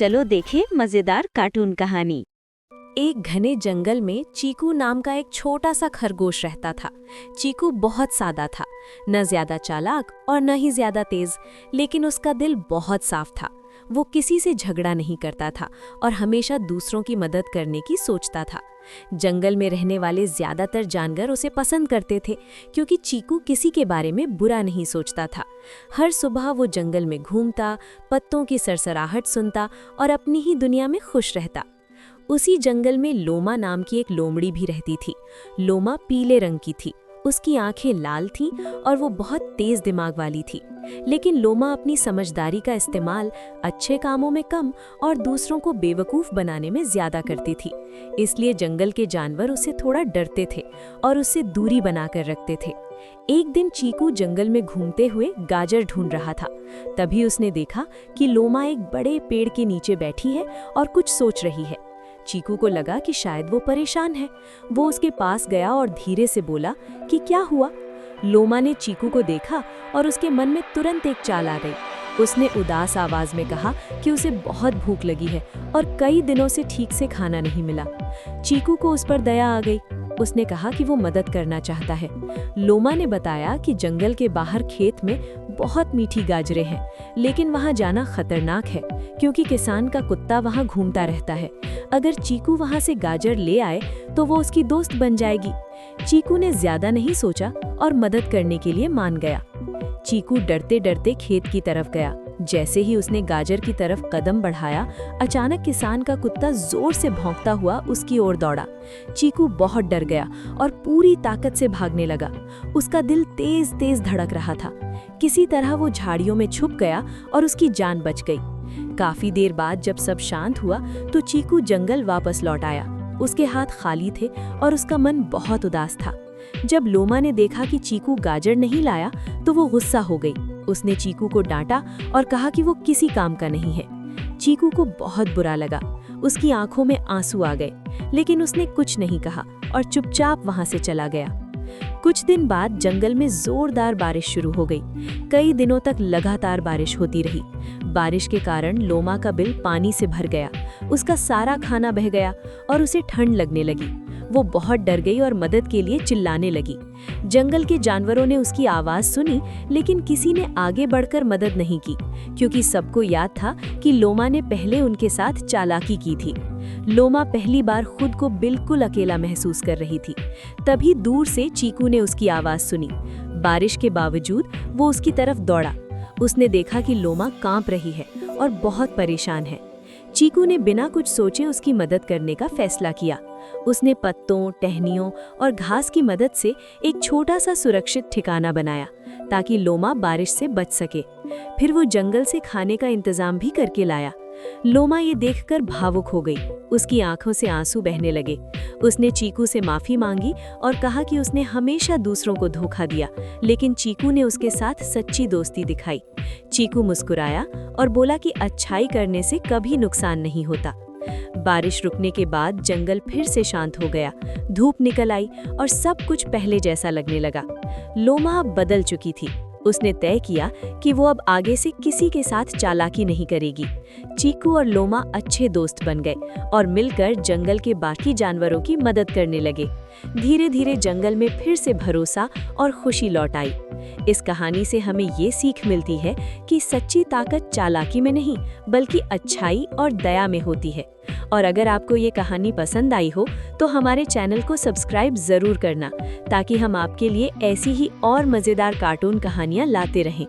चलो देखें मजेदार कार्टून कहानी। एक घने जंगल में चीकू नाम का एक छोटा सा खरगोश रहता था। चीकू बहुत सादा था, न ज्यादा चालाक और न ही ज्यादा तेज, लेकिन उसका दिल बहुत साफ था। वो किसी से झगड़ा नहीं करता था और हमेशा दूसरों की मदद करने की सोचता था। जंगल में रहने वाले ज्यादातर जानवर उसे पसंद करते थे, क्योंकि चीकू किसी के बारे में बुरा नहीं सोचता था। हर सुबह वो जंगल में घूमता, पत्तों की सरसराहट सुनता और अपनी ही दुनिया में खुश रहता। उसी जंगल में लोमा नाम की एक लोमड़ी भी रहती थी। लोमा पीले रंग की थी, उसकी आंखें लाल थीं और वो बहुत तेज दिमाग वाली थी। लेकिन लोमा अपनी समझदारी का इस्तेमाल अच्छे कामों में कम और दूसरों को बेवकूफ़ बनाने में ज़्यादा करती थी। इसलिए जंगल के जानवर उससे थोड़ा डरते थे और उससे दूरी बनाकर रखते थे। एक दिन चीकू जंगल में घूमते हुए गाजर ढूंढ रहा था। तभी उसने देखा कि लोमा एक बड़े पेड़ के नीचे बैठी है और कुछ सोच रही है। चीकू को लगा कि शायद वो परेशान है। वो उसके पास गया और धीरे से बोला कि क्या हुआ। लोमा ने चीकू को देखा और उसके मन में तुरंत एक चाल आ गई। उसने उदास आवाज में कहा कि उसे बहुत भूख लगी है और कई दिनों से ठीक से खाना नहीं मिला। चीकू को उस पर दया आ गई। उसने कहा कि वो मदद करना चाहता है। लोमा ने बताया कि जंगल के बाहर खेत में बहुत मीठी गाजरें हैं, लेकिन वहां जाना खतरनाक है, क्योंकि किसान का कुत्ता वहां घूमता रहता है। अगर चीकू वहां से गाजर ले आए तो वो उसकी दोस्त बन जाएगी। चीकू ने ज्यादा नहीं सोचा और मदद करने के लिए मान गया। चीकू डरते डरते खेत की तरफ गया। जैसे ही उसने गाजर की तरफ कदम बढ़ाया, अचानक किसान का कुत्ता जोर से भौंकता हुआ उसकी ओर दौड़ा। चीकू बहुत डर गया और पूरी ताकत से भागने लगा। उसका दिल तेज तेज धड़क रहा था। किसी तरह वो झाड़ियों में छुप गया और उसकी जान बच गई। काफी देर बाद जब सब शांत हुआ तो चीकू जंगल वापस लौट आया। उसके हाथ खाली थे और उसका मन बहुत उदास था। जब लोमा ने देखा कि चीकू गाजर नहीं लाया तो वो गुस्सा हो गई। उसने चीकू को डांटा और कहा कि वो किसी काम का नहीं है। चीकू को बहुत बुरा लगा। उसकी आंखों में आंसू आ गए, लेकिन उसने कुछ नहीं कहा और चुपचाप वहां से चला गया। कुछ दिन बाद जंगल में जोरदार बारिश शुरू हो गई। कई दिनों तक लगातार बारिश होती रही। बारिश के कारण लोमा का बिल पानी से भर गया। उसका सारा खाना बह गया और उसे ठंड लगने लगी। वो बहुत डर गई और मदद के लिए चिल्लाने लगी। जंगल के जानवरों ने उसकी आवाज सुनी, लेकिन किसी ने आगे बढ़कर मदद नहीं की, क्योंकि सबको याद था कि लोमा ने पहले उनके साथ चालाकी की थी। लोमा पहली बार खुद को बिल्कुल अकेला महसूस कर रही थी। तभी दूर से चीकू ने उसकी आवाज सुनी। बारिश के बावजूद वो उसकी तरफ दौड़ा। उसने देखा कि लोमा कांप रही है और बहुत परेशान है। चीकू ने बिना कुछ सोचे उसकी मदद करने का फैसला किया। उसने पत्तों, टहनियों और घास की मदद से एक छोटा सा सुरक्षित ठिकाना बनाया, ताकि लोमा बारिश से बच सके। फिर वो जंगल से खाने का इंतजाम भी करके लाया। लोमा ये देखकर भावुक हो गई। उसकी आंखों से आंसू बहने लगे। उसने चीकू से माफी मांगी और कहा कि उसने हमेशा दूसरों को धोखा दिया, लेकिन चीकू ने उसके साथ सच्ची दोस्ती दिखाई। चीकू मुस्कुराया और बोला कि अच्छाई करने से कभी नुकसान नहीं होता। बारिश रुकने के बाद जंगल फिर से शांत हो गया। धूप निकल आई और सब कुछ पहले जैसा लगने लगा। लोमा अब बदल चुकी थी। उसने तय किया कि वो अब आगे से किसी के साथ चालाकी नहीं करेगी। चीकू और लोमा अच्छे दोस्त बन गए और मिलकर जंगल के बाकी जानवरों की मदद करने लगे। धीरे धीरे जंगल में फिर से भरोसा और खुशी लौट आई। इस कहानी से हमें ये सीख मिलती है कि सच्ची ताकत चालाकी में नहीं, बल्कि अच्छाई और दया में होती है। और अगर आपको ये कहानी पसंद आई हो तो हमारे चैनल को सब्सक्राइब ज़रूर करना, ताकि हम आपके लिए ऐसी ही और मज़ेदार कार्टून कहानियाँ लाते रहें।